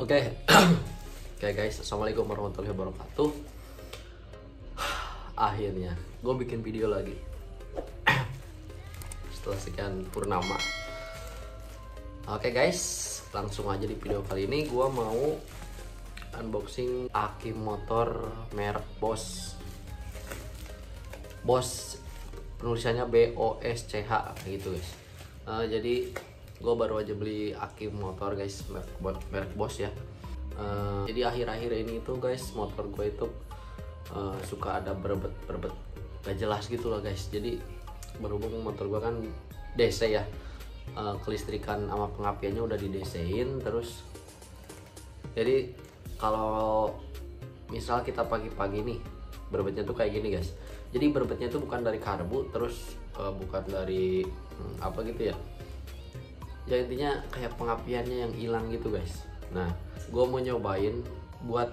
Oke, Oke guys, assalamualaikum warahmatullahi wabarakatuh. Akhirnya gue bikin video lagi setelah sekian purnama. Oke guys, langsung aja di video kali ini gue mau unboxing aki motor merek Bosch. Bosch penulisannya BOSCH gitu guys. Jadi gue baru aja beli aki motor guys, merek Bosch ya. Jadi akhir-akhir ini tuh guys, motor gue itu suka ada berebet gak jelas gitu loh guys. Jadi berhubung motor gue kan DC ya, kelistrikan sama pengapiannya udah di DC-in. Terus jadi kalau misal kita pagi-pagi nih, berebetnya tuh kayak gini guys. Jadi berebetnya tuh bukan dari karbu, terus bukan dari apa gitu ya. Ya intinya kayak pengapiannya yang hilang gitu guys. Nah, gue mau nyobain buat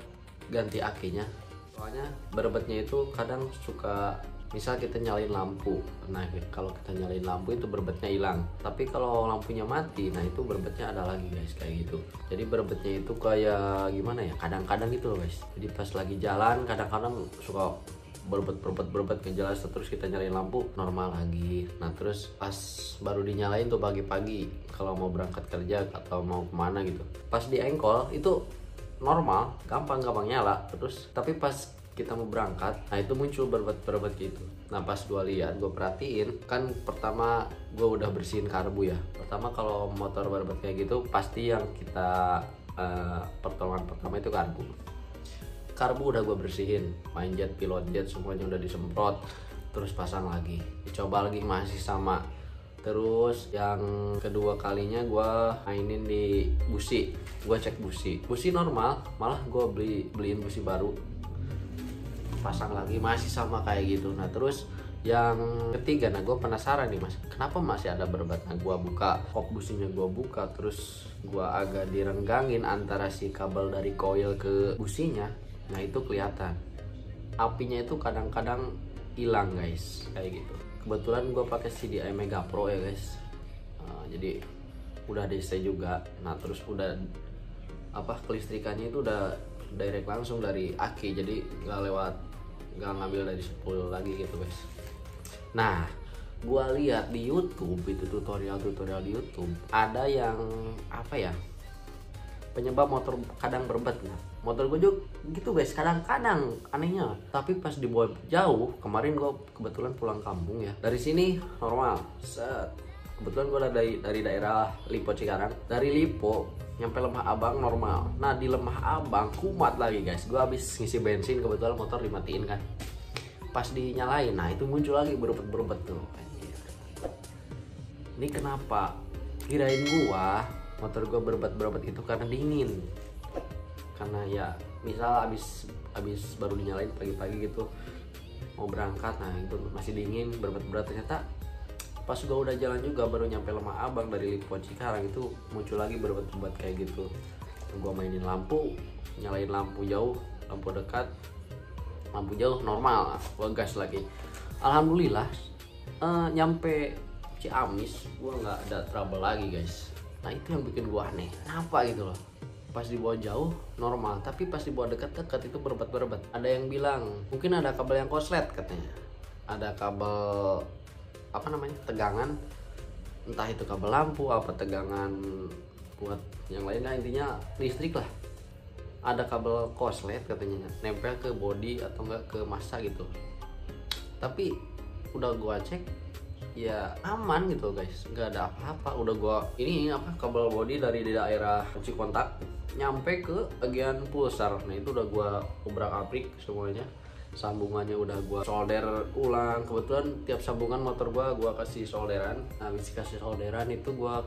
ganti akinya. Soalnya berebetnya itu kadang suka, misal kita nyalain lampu. Nah, kalau kita nyalain lampu itu berebetnya hilang. Tapi kalau lampunya mati, nah itu berebetnya ada lagi guys, kayak gitu. Jadi berebetnya itu kayak gimana ya? Kadang-kadang gitu loh guys. Jadi pas lagi jalan kadang-kadang suka berebet gak jelas, terus kita nyalain lampu normal lagi. Nah terus pas baru dinyalain tuh pagi-pagi kalau mau berangkat kerja atau mau kemana gitu, pas di engkol itu normal, gampang nyala. Terus tapi pas kita mau berangkat, nah itu muncul berebet gitu. Nah pas gue lihat, gue perhatiin kan, pertama gue udah bersihin karbu ya. Pertama kalau motor berebet kayak gitu pasti yang kita pertolongan pertama itu karbu udah gue bersihin, main jet, pilot jet semuanya udah disemprot, terus pasang lagi, dicoba lagi masih sama. Terus yang kedua kalinya gue mainin di busi, gue cek busi normal, malah gue beliin busi baru, pasang lagi masih sama kayak gitu. Nah terus yang ketiga, nah gue penasaran nih mas, kenapa masih ada berebet. Nah gue buka kop businya, gue buka, terus gue agak direnggangin antara si kabel dari coil ke businya. Nah itu kelihatan apinya itu kadang-kadang hilang guys, kayak gitu. Kebetulan gue pakai CDI Mega Pro ya guys. Jadi udah DC juga. Nah terus udah kelistrikannya itu udah direct langsung dari aki, jadi nggak ngambil dari spool lagi gitu guys. Nah gue lihat di YouTube itu tutorial di YouTube, ada yang penyebab motor kadang berebet. Nah, motor gue juga gitu guys, kadang-kadang anehnya. Tapi pas dibawa jauh, kemarin gue kebetulan pulang kampung ya, dari sini normal, kebetulan gue dari daerah Lipo Cikarang, dari Lipo nyampe Lemah Abang normal. Nah di Lemah Abang kumat lagi guys, gue habis ngisi bensin, kebetulan motor dimatiin kan, pas dinyalain, nah itu muncul lagi berebet tuh. Ini kenapa? Kirain gua motor gue berebet itu karena dingin, karena ya misal abis baru dinyalain pagi-pagi gitu mau berangkat, nah itu masih dingin berebet. Ternyata pas gue udah jalan juga, baru nyampe Lemah Abang dari Lipo Cikarang, itu muncul lagi berebet kayak gitu. Gue mainin lampu, nyalain lampu jauh, lampu dekat, lampu jauh normal, gue gas lagi. Alhamdulillah nyampe Ciamis gue nggak ada trouble lagi guys. Nah itu yang bikin gue aneh, kenapa gitu loh. Pas dibawa jauh normal, tapi pas dibawa dekat itu berebet. Ada yang bilang mungkin ada kabel yang koslet katanya, ada kabel tegangan, entah itu kabel lampu apa tegangan buat yang lainnya, intinya listrik lah. Ada kabel koslet katanya, nempel ke bodi atau enggak ke massa gitu. Tapi udah gua cek ya aman gitu guys, nggak ada apa-apa. Udah gua kabel bodi dari daerah kunci kontak nyampe ke bagian pulsar. Nah itu udah gua obrak-abrik semuanya, sambungannya udah gua solder ulang. Kebetulan tiap sambungan motor gua kasih solderan. Nah habis kasih solderan itu gua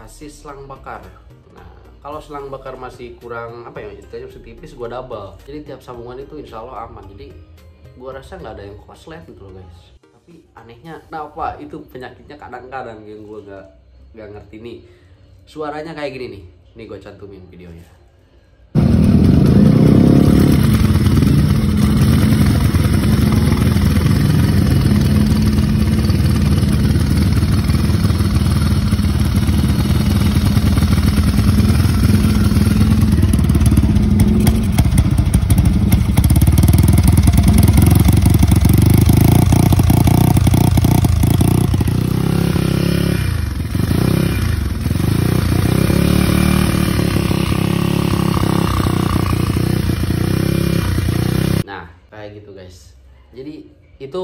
kasih selang bakar. Nah kalau selang bakar masih kurang istilahnya masih tipis, gua double. Jadi tiap sambungan itu insya Allah aman. Jadi gua rasa nggak ada yang koslet gitu loh guys. Tapi anehnya kenapa itu penyakitnya kadang-kadang yang gue nggak ngerti nih. Suaranya kayak gini nih gue cantumin videonya. kayak gitu guys. Jadi itu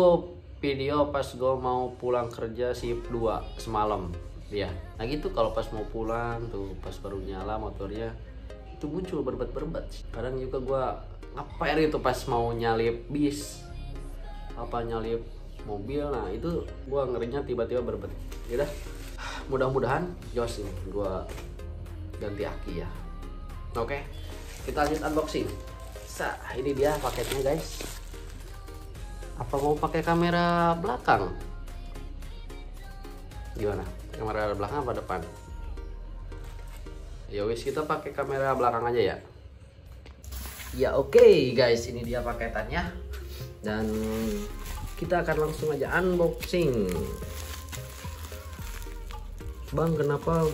video pas gue mau pulang kerja shift 2 semalam ya. Nah gitu kalau pas mau pulang tuh pas baru nyala motornya itu muncul berbat-berbat. Kadang juga gue ngapain itu pas mau nyalip bis apa nyalip mobil, nah itu gue ngerinya tiba-tiba berbat. Yaudah, mudah-mudahan jos ini gue ganti aki ya. Oke, kita lanjut unboxing. Ini dia paketnya guys. Apa mau pakai kamera belakang? Gimana? Kamera belakang apa depan? Ya wis, kita pakai kamera belakang aja ya. Ya oke, guys, ini dia paketannya. Dan kita akan langsung aja unboxing. Bang, kenapa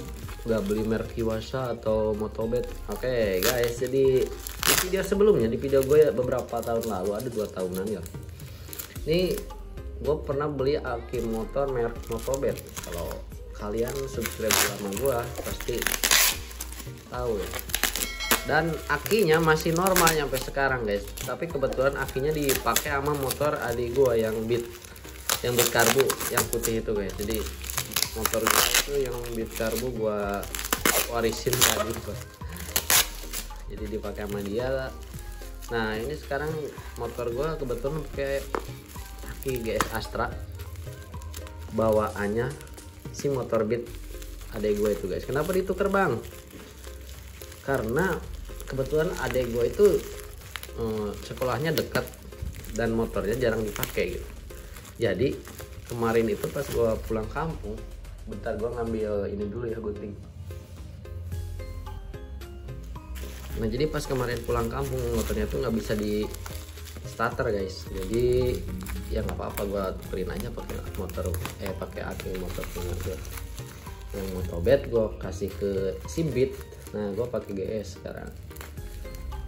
nggak beli merek Iwasa atau Motobet? Oke guys, jadi di video sebelumnya, di video gue beberapa tahun lalu, ada 2 tahunan ya, ini gue pernah beli aki motor merek Motobet. Kalau kalian subscribe sama gue pasti tahu ya. Dan akinya masih normal sampai sekarang guys, tapi kebetulan akinya dipakai sama motor adik gue yang Beat karbu yang putih itu guys. Jadi motor gue itu yang Beat karbu gue warisin tadi guys, jadi dipakai sama dia. Nah ini sekarang motor gue kebetulan pakai aki GS Astra bawaannya si motor Beat adek gue itu guys. Kenapa ditukar bang? Karena kebetulan adek gue itu sekolahnya dekat dan motornya jarang dipakai gitu. Jadi kemarin itu pas gue pulang kampung, bentar gue ngambil ini dulu ya, gunting. Nah jadi pas kemarin pulang kampung motornya tuh nggak bisa di starter guys. Jadi ya nggak apa-apa, gue tukerin aja pakai motor pakai aki motor punya gue yang Motobet, gue kasih ke si Beat. Nah gue pakai GS sekarang,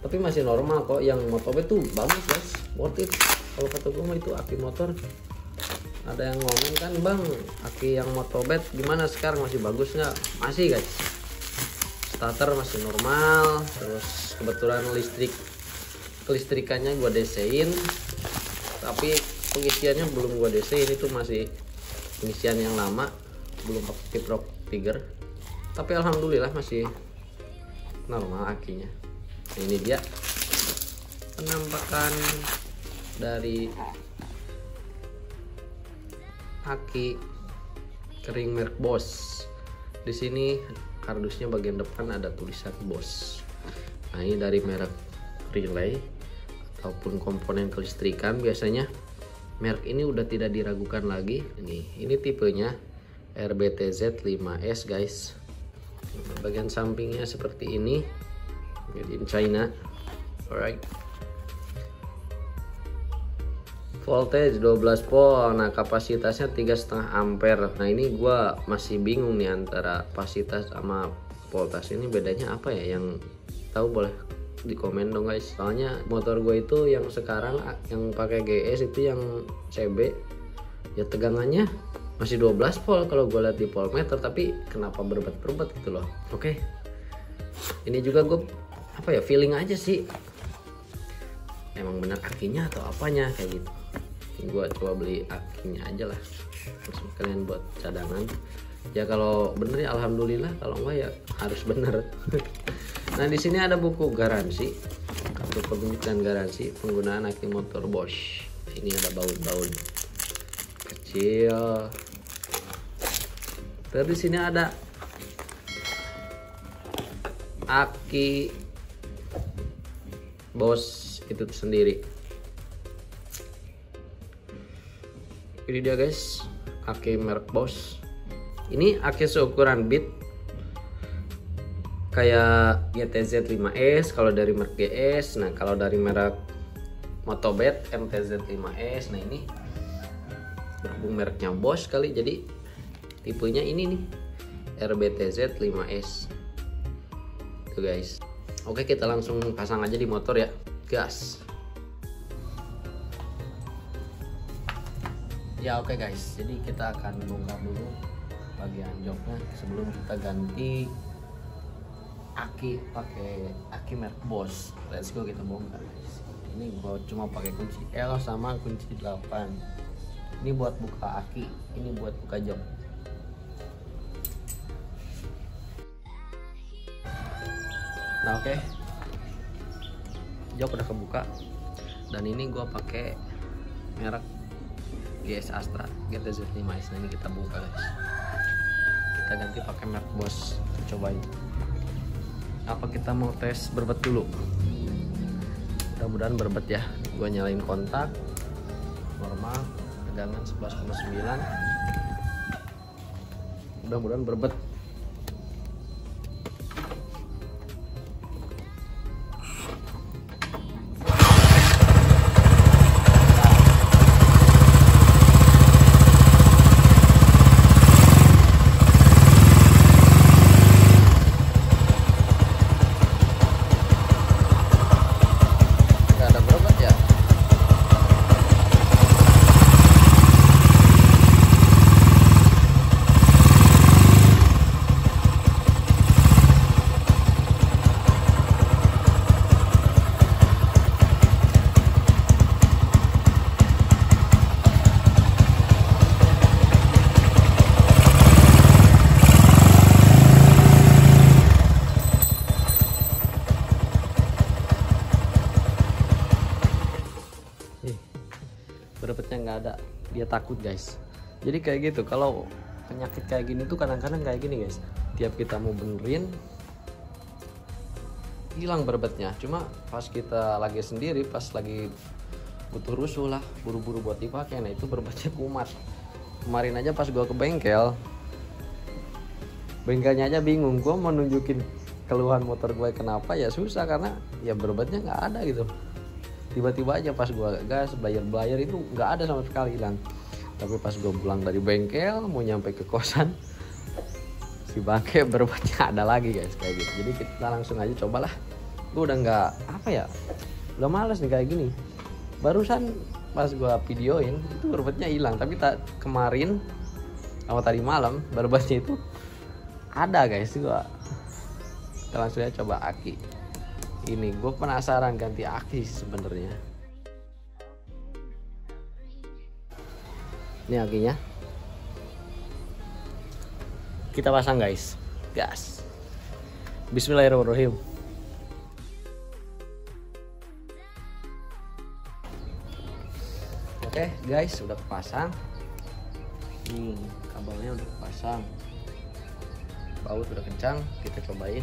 tapi masih normal kok. Yang Motobet tuh bagus guys, worth it kalau kata gue mah. Itu aki motor, ada yang ngomong kan bang aki yang Motobet gimana sekarang, masih bagus nggak? Masih guys, starter masih normal. Terus kebetulan kelistrikannya gue DC-in, tapi pengisiannya belum gue DC-in, itu masih pengisian yang lama, belum pakai kiprok trigger. Tapi alhamdulillah masih normal akinya. Nah, ini dia penampakan dari aki kering merek Bosch. Di sini kardusnya bagian depan ada tulisan Bosch. Nah ini dari merek relay ataupun komponen kelistrikan. Biasanya merek ini udah tidak diragukan lagi. Ini tipenya RBTZ 5S guys. Bagian sampingnya seperti ini, made in China. Alright, voltage 12 volt. Nah kapasitasnya 3,5 ampere. Nah ini gua masih bingung nih antara kapasitas sama voltage ini bedanya apa ya? Yang tahu boleh di komen dong guys. Soalnya motor gue itu yang sekarang yang pakai GS itu yang CB ya, tegangannya masih 12 volt kalau gue lihat di voltmeter, tapi kenapa berbat-berbat gitu loh. Oke, ini juga gue apa ya, feeling aja sih, emang benar akinya atau apanya kayak gitu. Gue coba beli akinya aja lah, terus kalian buat cadangan ya. Kalau bener ya alhamdulillah, kalau enggak ya harus bener. Nah di sini ada buku garansi, kartu penunjukan garansi penggunaan aki motor Bosch. Ini ada baut-baut kecil. Terus di sini ada aki Bosch itu sendiri. Ini dia guys, aki merek Bosch. Ini aki seukuran Beat kayak GTZ 5S kalau dari merek GS. Nah kalau dari merek Motobet MTZ 5S. Nah ini berhubung mereknya Bosch kali, jadi tipenya ini nih RBTZ 5S tuh guys. Oke, kita langsung pasang aja di motor ya, gas ya. Oke guys, jadi kita akan bongkar dulu bagian joknya sebelum kita ganti aki pakai aki merek Bosch. Let's go, kita bongkar guys. ini gua cuma pakai kunci L sama kunci 8. Ini buat buka aki, ini buat buka jam. Nah oke, jok udah kebuka. Dan ini gua pakai merek GS Astra GTZ5S. Nah ini kita buka guys. Kita ganti pakai merek Boss. Kita cobain. Apa kita mau tes berbet dulu? Mudah-mudahan berbet ya. Gua nyalain kontak normal, tegangan 11,9. Mudah-mudahan berbet. Berbetnya nggak ada, dia takut guys. Jadi kayak gitu, kalau penyakit kayak gini tuh kadang-kadang kayak gini guys, tiap kita mau benerin hilang berbetnya. Cuma pas kita lagi sendiri, pas lagi butuh rusuh lah, buru-buru buat dipakai, nah itu berbetnya kumat. Kemarin aja pas gua ke bengkel, bengkelnya aja bingung, gua mau nunjukin keluhan motor gue kenapa ya susah, karena ya berbetnya nggak ada gitu. Tiba-tiba aja pas gua gas bayar itu nggak ada sama sekali, hilang. Tapi pas gua pulang dari bengkel mau nyampe ke kosan, si bangke berbetnya ada lagi guys, kayak gitu. Jadi kita langsung aja cobalah. Gua udah nggak apa ya, udah males nih kayak gini. Barusan pas gua videoin itu berbetnya hilang, tapi kemarin sama tadi malam berbetnya itu ada guys. Kita langsung aja coba aki. Ini gue penasaran ganti aki sebenarnya. Ini akinya. Kita pasang guys. Gas. Bismillahirrahmanirrahim. Oke guys, udah kepasang. Nih, kabelnya udah kepasang. Baut udah kencang, kita cobain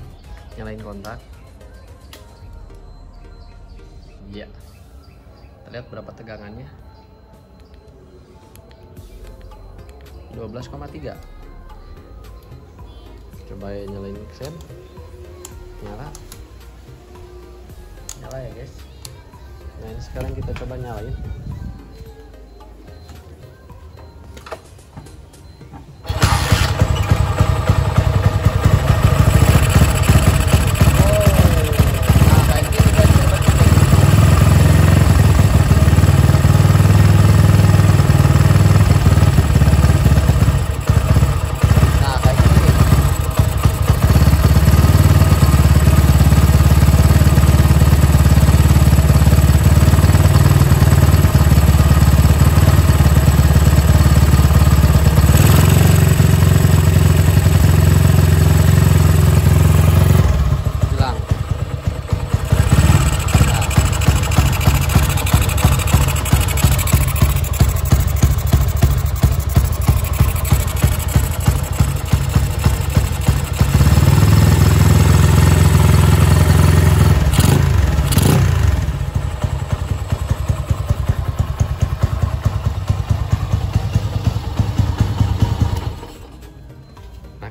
nyalain kontak. Ya, kita lihat berapa tegangannya. 12,3. Coba nyalain sen. Nyala ya guys. Nah ini sekarang kita coba nyalain.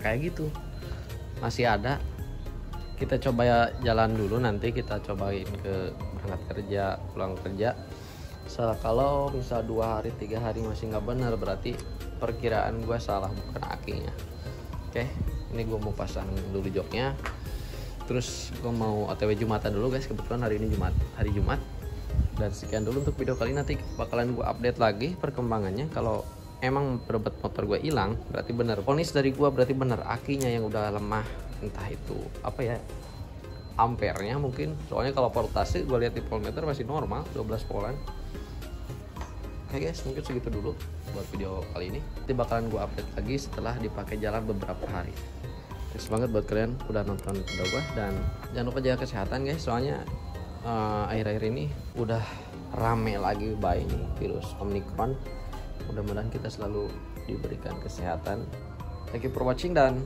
Kayak gitu masih ada. Kita coba jalan dulu, nanti kita cobain ke berangkat kerja, pulang kerja. Kalau misal 2 hari 3 hari masih nggak benar, berarti perkiraan gua salah, bukan akinya. Oke, ini gua mau pasang dulu joknya, terus gua mau OTW Jumatan dulu guys. Kebetulan hari ini hari Jumat. Dan sekian dulu untuk video kali ini. Nanti bakalan gua update lagi perkembangannya. Kalau emang berbet motor gue hilang, berarti bener. Ponis dari gue berarti bener, akinya yang udah lemah. Entah itu apa ya, ampernya mungkin, soalnya kalau voltase gue lihat di voltmeter masih normal 12 voltan. Oke guys, mungkin segitu dulu buat video kali ini. Nanti bakalan gue update lagi setelah dipakai jalan beberapa hari. Thanks banget buat kalian udah nonton video gue, dan jangan lupa jaga kesehatan guys, soalnya akhir-akhir ini udah rame lagi ini virus Omicron. Mudah-mudahan kita selalu diberikan kesehatan. Thank you for watching dan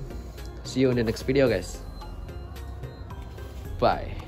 see you in the next video guys. Bye.